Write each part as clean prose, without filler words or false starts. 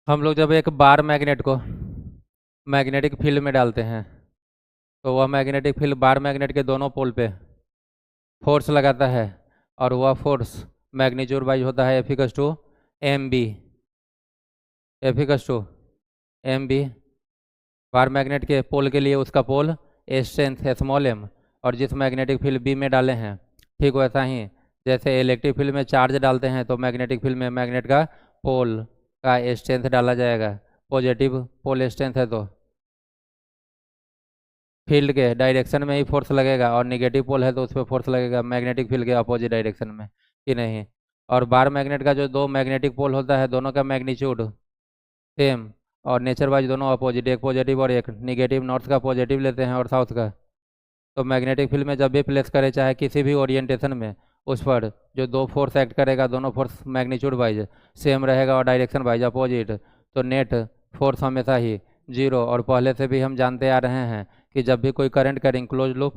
हम लोग जब एक बार मैग्नेट को मैग्नेटिक फील्ड में डालते हैं तो वह मैग्नेटिक फील्ड बार मैग्नेट के दोनों पोल पे फोर्स लगाता है, और वह फोर्स मैग्नीट्यूड वाइज होता है F=mb। F=mb। बार मैग्नेट के पोल के लिए उसका पोल स्ट्रेंथ स्मॉल m, और जिस मैग्नेटिक फील्ड बी में डाले हैं, ठीक वैसा ही जैसे इलेक्ट्रिक फील्ड में चार्ज डालते हैं तो मैग्नेटिक फील्ड में मैग्नेट का पोल का स्ट्रेंथ डाला जाएगा। पॉजिटिव पोल स्ट्रेंथ है तो फील्ड के डायरेक्शन में ही फोर्स लगेगा, और निगेटिव पोल है तो उस पर फोर्स लगेगा मैग्नेटिक फील्ड के अपोजिट डायरेक्शन में, कि नहीं। और बार मैग्नेट का जो दो मैग्नेटिक पोल होता है दोनों का मैग्नीट्यूड सेम, और नेचर वाइज दोनों अपोजिट, एक पॉजिटिव और एक निगेटिव, नॉर्थ का पॉजिटिव लेते हैं और साउथ का। तो मैग्नेटिक फील्ड में जब भी प्लेस करे चाहे किसी भी ओरिएंटेशन में, उस पर जो दो फोर्स एक्ट करेगा दोनों फोर्स मैग्नीट्यूड वाइज सेम रहेगा और डायरेक्शन वाइज अपोजिट, तो नेट फोर्स हमेशा ही जीरो। और पहले से भी हम जानते आ रहे हैं कि जब भी कोई करंट करें क्लोज लूप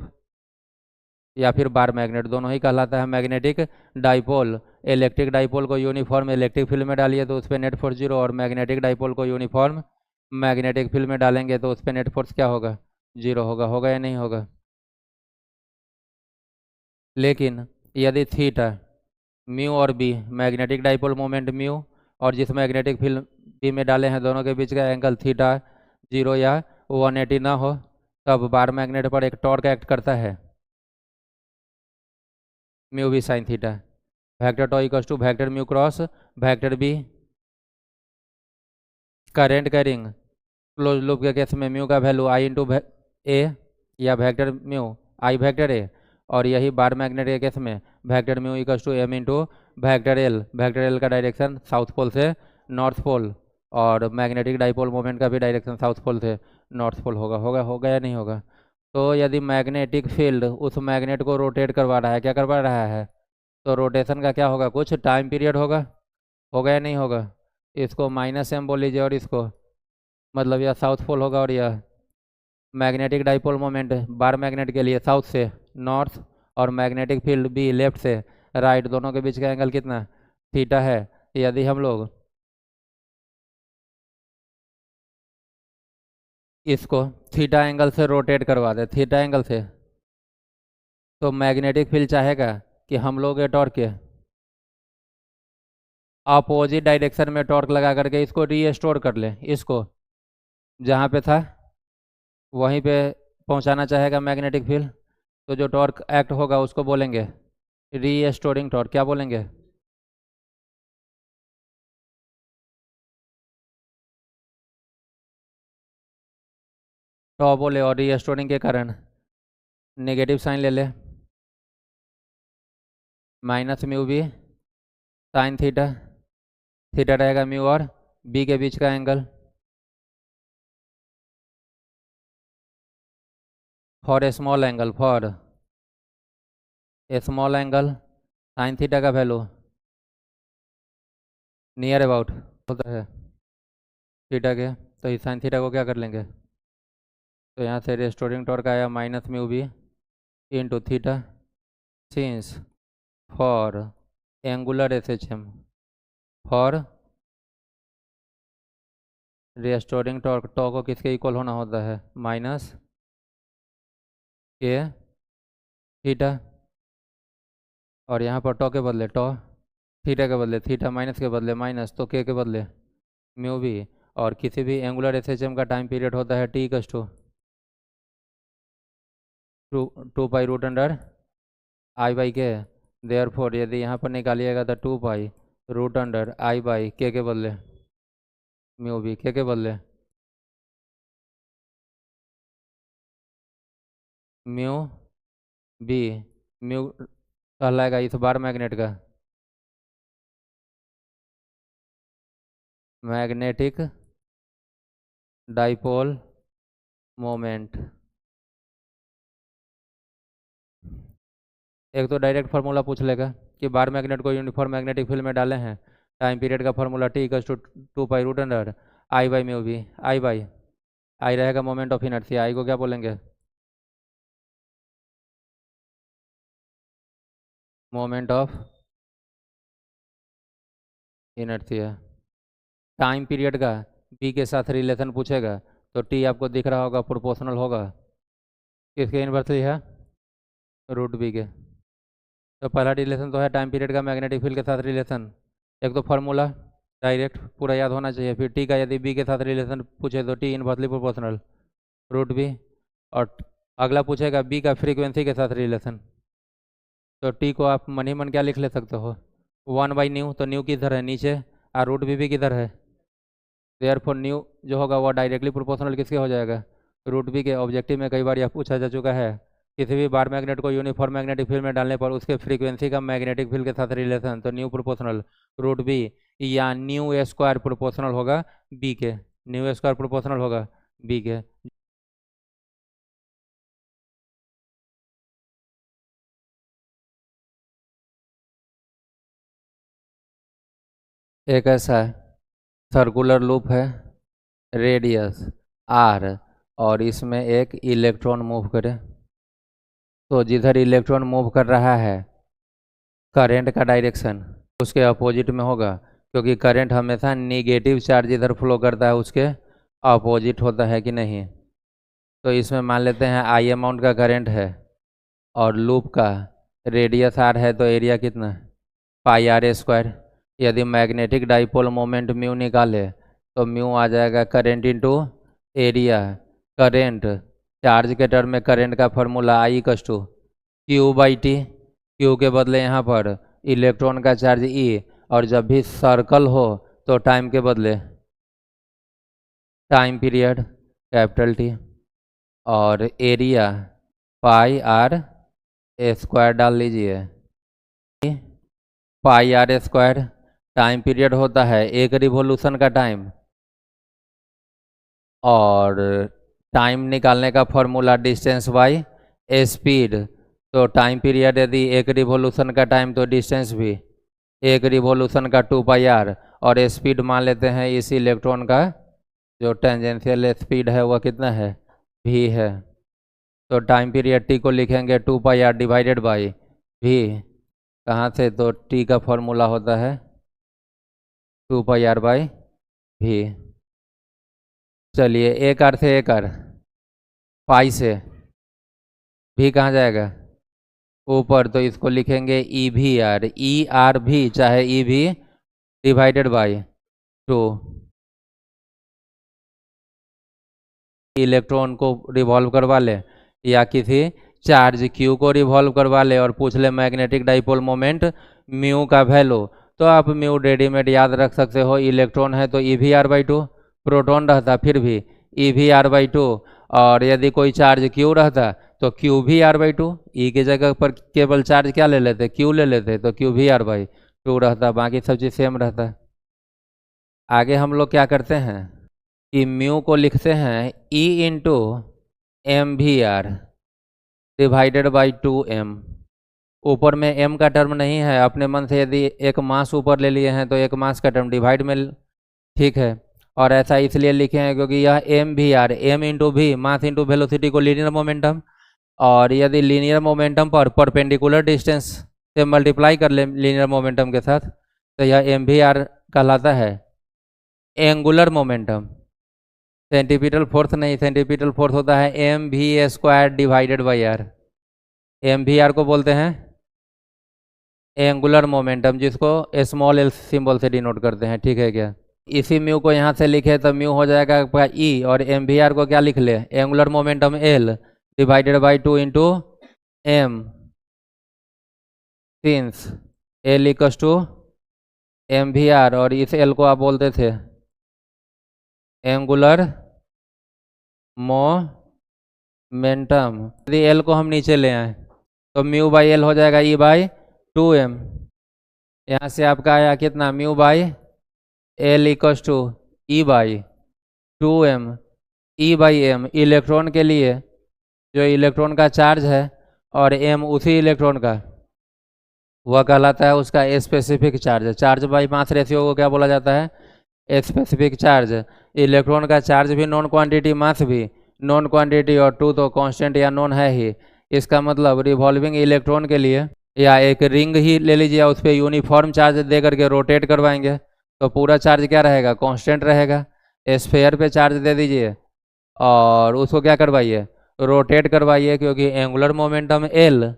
या फिर बार मैग्नेट, दोनों ही कहलाता है मैग्नेटिक डाइपोल। इलेक्ट्रिक डाइपोल को यूनिफॉर्म इलेक्ट्रिक फील्ड में डालिए तो उस पर नेट फोर्स जीरो, और मैग्नेटिक डाइपोल को यूनिफॉर्म मैग्नेटिक फील्ड में डालेंगे तो उस पर नेट फोर्स क्या होगा? जीरो होगा। होगा या नहीं होगा? लेकिन यदि थीटा म्यू और B magnetic dipole moment mu, और जिस मैग्नेटिक फील्ड बी में डाले हैं दोनों के बीच का एंगल थीटा जीरो या 180 ना हो, तब बार मैग्नेट पर एक टॉर्क एक्ट करता है mu B sine theta. Vector tau equals to vector mu cross vector B. Current carrying close loop के केस में म्यू का वैल्यू आई इंटू ए, या vector mu I vector A. और यही बार मैग्नेट के case में vector mu equals to M into vector L. Vector L का direction south pole से नॉर्थ पोल, और मैग्नेटिक डाइपोल मोमेंट का भी डायरेक्शन साउथ पोल से नॉर्थ पोल होगा। होगा होगा या नहीं होगा? तो यदि मैग्नेटिक फील्ड उस मैग्नेट को रोटेट करवा रहा है, क्या करवा रहा है, तो रोटेशन का क्या होगा? कुछ टाइम पीरियड होगा। होगा या नहीं होगा? इसको -m बोल लीजिए, और इसको मतलब यह साउथ पोल होगा, और यह मैग्नेटिक डाइपोल मोमेंट बार मैग्नेट के लिए साउथ से नॉर्थ, और मैग्नेटिक फील्ड भी लेफ्ट से राइट, दोनों के बीच का एंगल कितना? थीटा है। यदि हम लोग इसको थीटा एंगल से रोटेट करवा दे, थीटा एंगल से, तो मैग्नेटिक फील्ड चाहेगा कि हम लोग ये टॉर्क के अपोजिट डायरेक्शन में टॉर्क लगा करके इसको रीस्टोर कर ले, इसको जहाँ पे था वहीं पे पहुँचाना चाहेगा मैग्नेटिक फील्ड। तो जो टॉर्क एक्ट होगा उसको बोलेंगे रीस्टोरिंग टॉर्क। क्या बोलेंगे? टॉ बोले, और रीस्टोरिंग के कारण नेगेटिव साइन ले ले, minus mu B sine theta. Theta रहेगा म्यू और बी के बीच का angle, for a small angle, for a small angle sine theta का वैल्यू नियर अबाउट होता है थीटा के। तो इस साइन थीटा को क्या कर लेंगे? तो यहाँ से रेस्टोरिंग टॉर्क आया minus mu B into theta, since for angular S H M, for restoring torque, tau को किसके इक्वल होना होता है? माइनस के थीटा, और यहाँ पर टॉ के बदले टॉ, थीटा के बदले थीटा, माइनस के बदले माइनस, तो के बदले म्यू भी। और किसी भी एंगुलर एस एच एम का टाइम पीरियड होता है T equals to two two pi root under I by K. Therefore यदि यहाँ पर निकालिएगा तो 2 pi root under I by K बदले म्यू भी, के बदले म्यू बी। म्यू कहलाएगा इस बार मैग्नेट का मैग्नेटिक डाइपोल मोमेंट। एक तो डायरेक्ट फार्मूला पूछ लेगा कि बार मैग्नेट को यूनिफॉर्म मैग्नेटिक फील्ड में डाले हैं, टाइम पीरियड का formula T equals to 2 pi root under I by mu भी। आई बाई आई रहेगा मोमेंट ऑफ इनर्शिया, आई को क्या बोलेंगे? Moment of inertia. Time period का बी के साथ रिलेशन पूछेगा तो टी आपको दिख रहा होगा, प्रोपोर्शनल होगा किसके इन्वर्सली है, रूट बी के। तो पहला रिलेशन तो है टाइम पीरियड का मैग्नेटिक फील्ड के साथ रिलेशन, एक तो फार्मूला डायरेक्ट पूरा याद होना चाहिए। फिर टी का यदि बी के साथ रिलेशन पूछे तो T inversely proportional root B, और अगला पूछेगा बी का फ्रीक्वेंसी के साथ रिलेशन, तो टी को आप मन ही मन क्या लिख ले सकते हो, 1/न्यू, तो न्यू किधर है, नीचे, और रूट बी किधर है, देयरफॉर न्यू जो होगा वो डायरेक्टली प्रोपोर्शनल किसके हो जाएगा, रूट बी के। ऑब्जेक्टिव में कई बार यह पूछा जा चुका है, किसी भी बार मैग्नेट को यूनिफॉर्म मैग्नेटिक फील्ड में डालने पर उसके फ्रीक्वेंसी का मैग्नेटिक फील्ड के साथ रिलेशन, तो न्यू प्रोपोर्शनल रूट बी, या न्यू स्क्वायर प्रोपोर्शनल होगा बी के, न्यू स्क्वायर प्रोपोर्शनल होगा बी के। एक ऐसा सर्कुलर लूप है, रेडियस आर, और इसमें एक इलेक्ट्रॉन मूव करे, तो जिधर इलेक्ट्रॉन मूव कर रहा है करंट का डायरेक्शन उसके अपोजिट में होगा, क्योंकि करंट हमेशा निगेटिव चार्ज इधर फ्लो करता है उसके अपोजिट होता है कि नहीं। तो इसमें मान लेते हैं आई अमाउंट का करंट है और लूप का रेडियस आर है, तो एरिया कितना, पाई आर स्क्वायर। यदि मैग्नेटिक डाइपोल मोमेंट म्यू निकाले तो म्यू आ जाएगा current into area. Current charge के टर्म में करंट का formula I equals to Q/T, Q के बदले यहाँ पर इलेक्ट्रॉन का चार्ज E, और जब भी सर्कल हो तो टाइम के बदले टाइम पीरियड कैपिटल T, और एरिया पाई आर स्क्वायर डाल लीजिए। पाई आर स्क्वायर टाइम पीरियड होता है एक रिवॉल्यूशन का टाइम, और टाइम निकालने का फॉर्मूला डिस्टेंस बाई स्पीड, तो टाइम पीरियड यदि एक रिवॉल्यूशन का टाइम तो डिस्टेंस भी एक रिवॉल्यूशन का 2πr, और स्पीड मान लेते हैं इस इलेक्ट्रॉन का जो टेंजेंशियल स्पीड है वह कितना है, v है। तो टाइम पीरियड t को लिखेंगे 2πr डिवाइडेड बाई v, कहाँ से, तो t का फॉर्मूला होता है 2πr/v। चलिए एक आर से एक आर, पाई से भी कहाँ जाएगा ऊपर, तो इसको लिखेंगे EVR, ERV चाहे EV डिवाइडेड बाई 2। इलेक्ट्रॉन को रिवॉल्व करवा ले या किसी चार्ज Q को रिवॉल्व करवा ले और पूछ ले मैग्नेटिक डाइपोल मोमेंट म्यू का वैल्यू, तो आप म्यू रेडीमेड याद रख सकते हो। इलेक्ट्रॉन है तो EVR/2, प्रोटॉन रहता फिर भी EVR/2, और यदि कोई चार्ज Q रहता तो QVR/2, ई की जगह पर केवल चार्ज क्या ले लेते, Q ले लेते, तो QVR/2 रहता, बाकी सब चीज़ सेम रहता। आगे हम लोग क्या करते हैं कि म्यू को लिखते हैं E into MVR divided by 2m। ऊपर में m का टर्म नहीं है, अपने मन से यदि एक मास ऊपर ले लिए हैं तो एक मास का टर्म डिवाइड में, ठीक है। और ऐसा इसलिए लिखे हैं क्योंकि यह MVR, m into v mass into velocity को लीनियर मोमेंटम, और यदि लीनियर मोमेंटम पर परपेंडिकुलर डिस्टेंस से मल्टीप्लाई कर ले लीनियर मोमेंटम के साथ, तो यह MVR कहलाता है एंगुलर मोमेंटम। सेंटीपिटल फोर्स नहीं, सेंटीपिटल फोर्स होता है mv² divided by r। MVR को बोलते हैं एंगुलर मोमेंटम, जिसको स्मॉल l सिंबल से डिनोट करते हैं, ठीक है क्या। इसी म्यू को यहाँ से लिखे तो म्यू हो जाएगा आपका E, और MVR को क्या लिख ले, angular momentum L divided by 2 into m, since L equals to MVR, और इस L को आप बोलते थे एंगुलर मोमेंटम। यदि L को हम नीचे ले आए तो म्यू बाई L हो जाएगा E/2m। यहाँ से आपका आया कितना, mu by L equals to E/2m। E/m electron के लिए जो इलेक्ट्रॉन का चार्ज है, और m उसी इलेक्ट्रॉन का वह कहलाता है उसका specific charge. Charge by mass ratio को क्या बोला जाता है, स्पेसिफिक चार्ज। इलेक्ट्रॉन का चार्ज भी नॉन क्वांटिटी, मास भी नॉन क्वांटिटी, और 2 तो कांस्टेंट या नॉन है ही। इसका मतलब रिवॉल्विंग इलेक्ट्रॉन के लिए या एक रिंग ही ले लीजिए, उस पर यूनिफॉर्म चार्ज दे करके रोटेट करवाएंगे तो पूरा चार्ज क्या रहेगा, कांस्टेंट रहेगा। स्फेयर पे चार्ज दे दीजिए और उसको क्या करवाइए, रोटेट करवाइए, क्योंकि एंगुलर मोमेंटम एल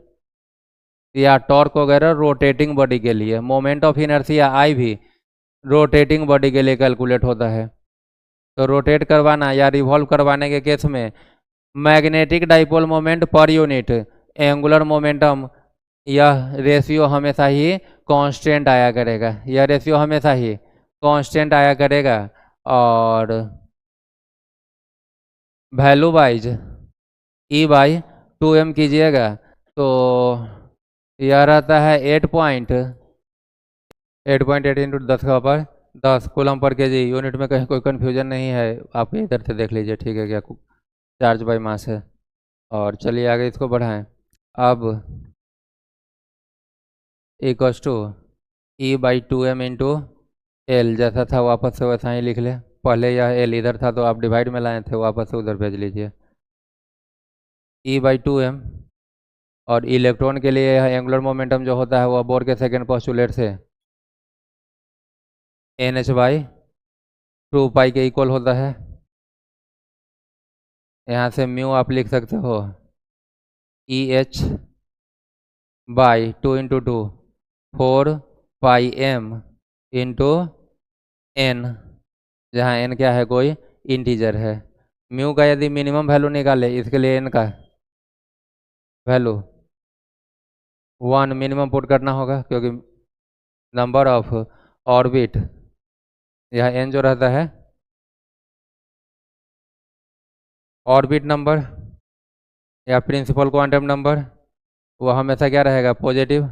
या टॉर्क वगैरह रोटेटिंग बॉडी के लिए, मोमेंट ऑफ इनर्शिया आई भी रोटेटिंग बॉडी के लिए कैलकुलेट होता है। तो रोटेट करवाना या रिवॉल्व करवाने के केस में magnetic dipole moment per unit angular momentum, यह रेशियो हमेशा ही कांस्टेंट आया करेगा, यह रेशियो हमेशा ही कांस्टेंट आया करेगा। और वैल्यू वाइज E/2m कीजिएगा तो यह रहता है 8.8 इंटू 10 का power 10 coulomb per KG. Unit में कहीं कोई कन्फ्यूजन नहीं है, आप इधर से देख लीजिए, ठीक है क्या, चार्ज बाई मास है। और चलिए आगे इसको बढ़ाएं। अब equals to E/2m into L, जैसा था वापस से वैसा ही लिख ले। पहले यह एल इधर था तो आप डिवाइड में लाए थे, वापस से उधर भेज लीजिए। E/2m, और इलेक्ट्रॉन के लिए यह एंगुलर मोमेंटम जो होता है वह बोर के सेकेंड पोस्टुलेट से NH/2 के इक्वल होता है। यहाँ से म्यू आप लिख सकते हो EH/2 into 2 4πm into n, जहाँ n क्या है, कोई इंटीजर है। म्यू का यदि मिनिमम वैल्यू निकाले, इसके लिए n का वैल्यू 1 मिनिमम पुट करना होगा, क्योंकि नंबर ऑफ ऑर्बिट, यह n जो रहता है ऑर्बिट नंबर या प्रिंसिपल क्वांटम नंबर, वह हमेशा क्या रहेगा, पॉजिटिव।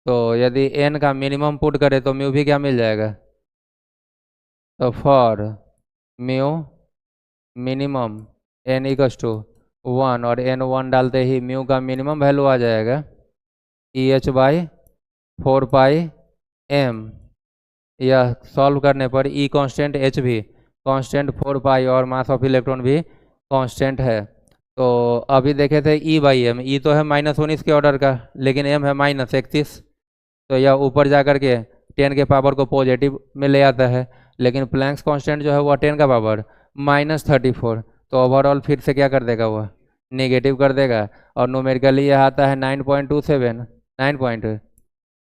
तो यदि n का मिनिमम पुट करें तो म्यू भी क्या मिल जाएगा, तो for mu minimum n equals to 1 और n 1 डालते ही म्यू का मिनिमम वैल्यू आ जाएगा EH/4πm। यह सॉल्व करने पर E कांस्टेंट, H भी कांस्टेंट, 4π और मास ऑफ इलेक्ट्रॉन भी कांस्टेंट है। तो अभी देखे थे E/m, E तो है -19 के ऑर्डर का, लेकिन m है -31, तो यह ऊपर जा कर के 10 के पावर को पॉजिटिव में ले आता है। लेकिन प्लैंक्स कांस्टेंट जो है वह 10 का पावर -34, तो ओवरऑल फिर से क्या कर देगा, वह नेगेटिव कर देगा। और न्यूमेरिकली यह आता है 9.27, 9 पॉइंट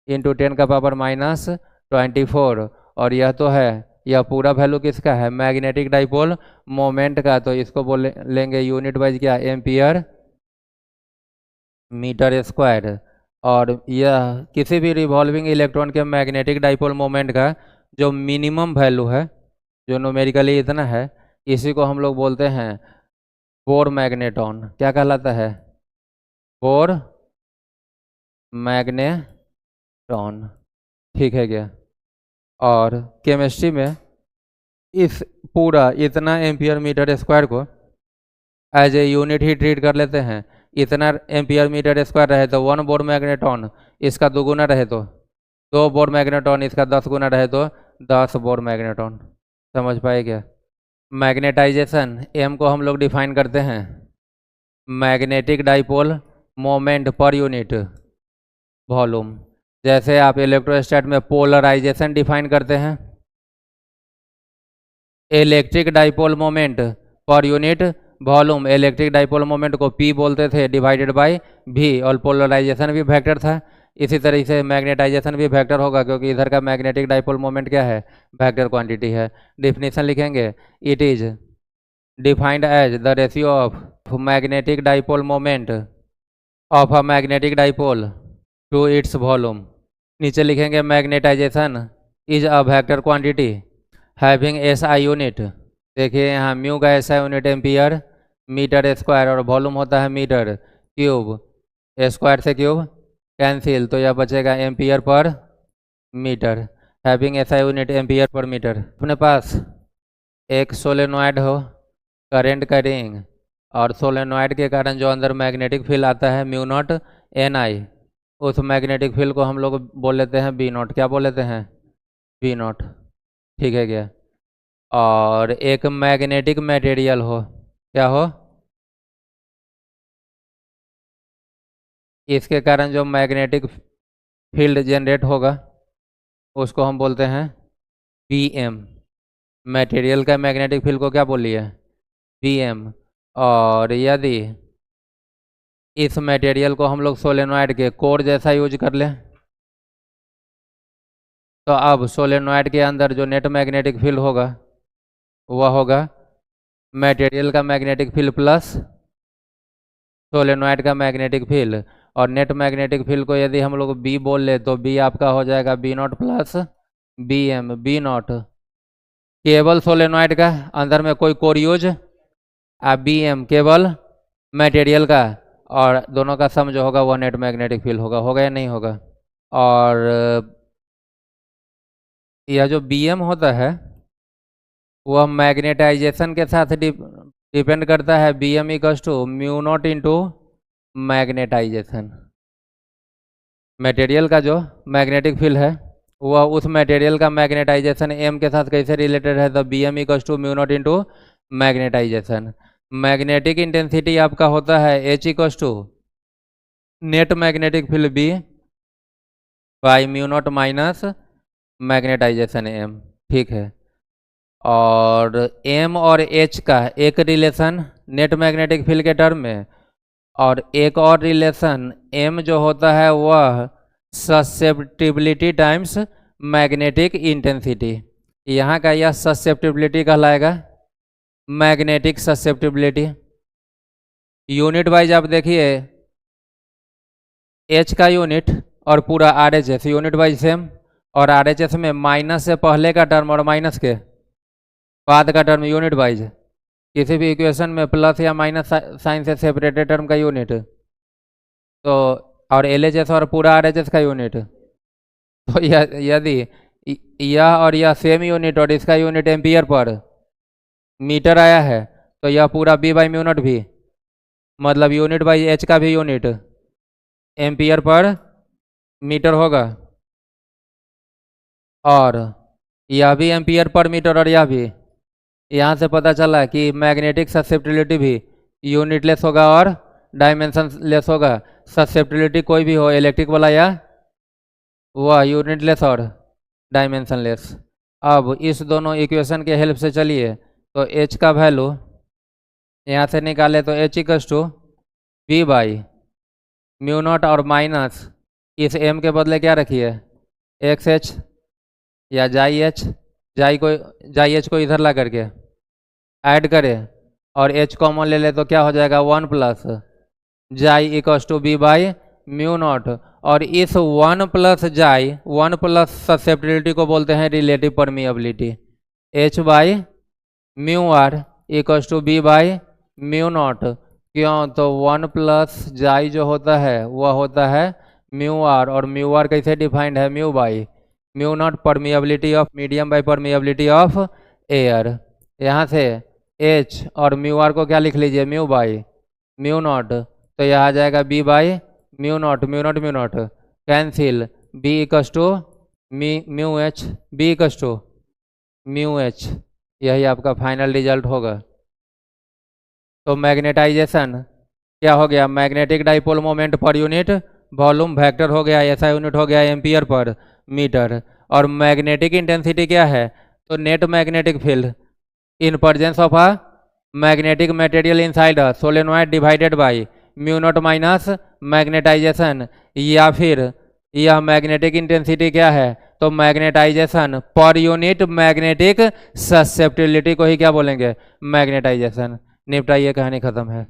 इंटू 10 का पावर -24। और यह तो है, यह पूरा वैल्यू किसका है, मैग्नेटिक डाइपोल मोमेंट का। तो इसको बोले लेंगे यूनिट वाइज क्या, एम्पियर मीटर स्क्वायर। और यह किसी भी रिवॉल्विंग इलेक्ट्रॉन के मैग्नेटिक डाइपोल मोमेंट का जो मिनिमम वैल्यू है, जो न्यूमेरिकली इतना है, इसी को हम लोग बोलते हैं बोर मैग्नेटॉन। क्या कहलाता है, बोर मैग्नेटॉन, ठीक है क्या। और केमिस्ट्री में इस पूरा इतना एम्पियर मीटर स्क्वायर को एज ए यूनिट ही ट्रीट कर लेते हैं। इतना एम्पियर मीटर स्क्वायर रहे तो 1 बोर मैग्नेटॉन, इसका 2 गुना रहे तो 2 बोर मैग्नेटॉन, इसका 10 गुना रहे तो 10 बोर मैग्नेटॉन। समझ पाए क्या। मैग्नेटाइजेशन m को हम लोग डिफाइन करते हैं magnetic dipole moment per unit volume. जैसे आप इलेक्ट्रोस्टैट में पोलराइजेशन डिफाइन करते हैं, electric dipole moment per unit volume, electric dipole moment को P बोलते थे डिवाइडेड बाय V, और पोलराइजेशन भी वेक्टर था। इसी तरह से मैग्नेटाइजेशन भी वेक्टर होगा, क्योंकि इधर का मैग्नेटिक डाइपोल मोमेंट क्या है, वेक्टर क्वांटिटी है। डिफिनीशन लिखेंगे, it is defined as the ratio of magnetic dipole moment of a magnetic dipole to its volume. नीचे लिखेंगे magnetisation is a vector quantity having SI unit. देखिए यहाँ mu का SI unit ampere metre square, और volume होता है metre cube, square से cube cancel, तो यह बचेगा ampere per metre, having SI unit ampere per metre. अपने पास एक सोलेनॉइड हो, करंट का रिंग, और सोलेनॉइड के कारण जो अंदर मैग्नेटिक फील्ड आता है μ0 Ni, उस मैग्नेटिक फील्ड को हम लोग बोल लेते हैं B0। क्या बोल लेते हैं, B0, ठीक है क्या। और एक मैग्नेटिक मटेरियल हो, क्या हो, इसके कारण जो मैग्नेटिक फील्ड जनरेट होगा उसको हम बोलते हैं Bm, मटेरियल का मैग्नेटिक फील्ड को क्या बोलिए, Bm। और यदि इस मटेरियल को हम लोग सोलेनॉइड के कोर जैसा यूज कर लें, तो अब सोलेनॉइड के अंदर जो नेट मैग्नेटिक फील्ड होगा वह होगा मटेरियल का मैग्नेटिक फील्ड प्लस सोलेनॉइड का मैग्नेटिक फील्ड। और नेट मैग्नेटिक फील्ड को यदि हम लोग बी बोल ले तो बी आपका हो जाएगा B not plus B M. B not केवल सोलेनॉइड का, अंदर में कोई कोर यूज, बी एम केवल मटेरियल का, और दोनों का सम जो होगा वह नेट मैग्नेटिक फील्ड होगा। होगा या नहीं होगा? और यह जो बी एम होता है वह मैग्नेटाइजेशन के साथ डिपेंड करता है। B M equals to mu not into magnetisation. Material का जो मैग्नेटिक फील्ड है वह उस मटेरियल का मैग्नेटाइजेशन एम के साथ कैसे रिलेटेड है, तो B M equals to mu not into magnetisation. Magnetic intensity आपका होता है H equals to net magnetic field B by mu not minus magnetisation M. ठीक है। और एम और एच का एक रिलेशन नेट मैग्नेटिक फील्ड के टर्म में, और एक और रिलेशन एम जो होता है वह ससेप्टिबिलिटी टाइम्स मैग्नेटिक इंटेंसिटी। यहाँ का यह ससेप्टिबिलिटी कहलाएगा मैग्नेटिक ससेप्टिबिलिटी। यूनिट वाइज आप देखिए, एच का यूनिट और पूरा R H S unit wise same, और आर एच एस में माइनस से पहले का टर्म और माइनस के बाद का टर्म यूनिट वाइज। किसी भी इक्वेशन में प्लस या माइनस साइन से सेपरेटेड टर्म का यूनिट, तो और एल एच एस और पूरा आर एच एस का यूनिट। तो यदि यह और यह सेम यूनिट और इसका यूनिट एम्पियर पर मीटर आया है, तो यह पूरा बी बाई म्यू नॉट भी, मतलब यूनिट बाई एच का भी यूनिट एम्पियर पर मीटर होगा, और यह भी एम्पियर पर मीटर, और यह भी। यहाँ से पता चला कि मैग्नेटिक ससेप्टिबिलिटी भी यूनिटलेस होगा और डायमेंशन लेस होगा। ससेप्टिबिलिटी कोई भी हो, इलेक्ट्रिक वाला या वह यूनिटलेस और डायमेंशन लेस। अब इस दोनों इक्वेशन के हेल्प से चलिए, तो एच का वैल्यू यहाँ से निकाले तो H equals to B by mu not और माइनस इस एम के बदले क्या रखिए, एक्स एच या जाई एच। जाई एच को इधर ला करके ऐड करें और एच कॉमन ले ले तो क्या हो जाएगा, 1 plus chi equals to B by mu not. और इस 1 प्लस जाई, 1 प्लस ससेप्टिबिलिटी को बोलते हैं relative permeability. H by mu R equals to B by mu not. क्यों? तो 1 प्लस जाई जो होता है वह होता है म्यू आर, और म्यू आर कैसे डिफाइंड है, mu by mu not permeability of medium by permeability of air. यहाँ से एच और म्यू आर को क्या लिख लीजिए, म्यू बाई म्यू नॉट। तो यह आ जाएगा B by mu not, mu not mu not cancel, B equals to mu H, B equals to mu H. यही आपका फाइनल रिजल्ट होगा। तो मैग्नेटाइजेशन क्या हो गया, magnetic dipole moment per unit volume vector हो गया, ऐसा यूनिट हो गया एम्पियर पर मीटर। और मैग्नेटिक इंटेंसिटी क्या है, तो net magnetic field in presence of a magnetic material inside a solenoid divided by mu not minus magnetisation. या फिर यह मैग्नेटिक इंटेंसिटी क्या है, तो magnetisation per unit magnetic susceptibility को ही क्या बोलेंगे, मैग्नेटाइजेशन। निपटाइए, कहानी खत्म है।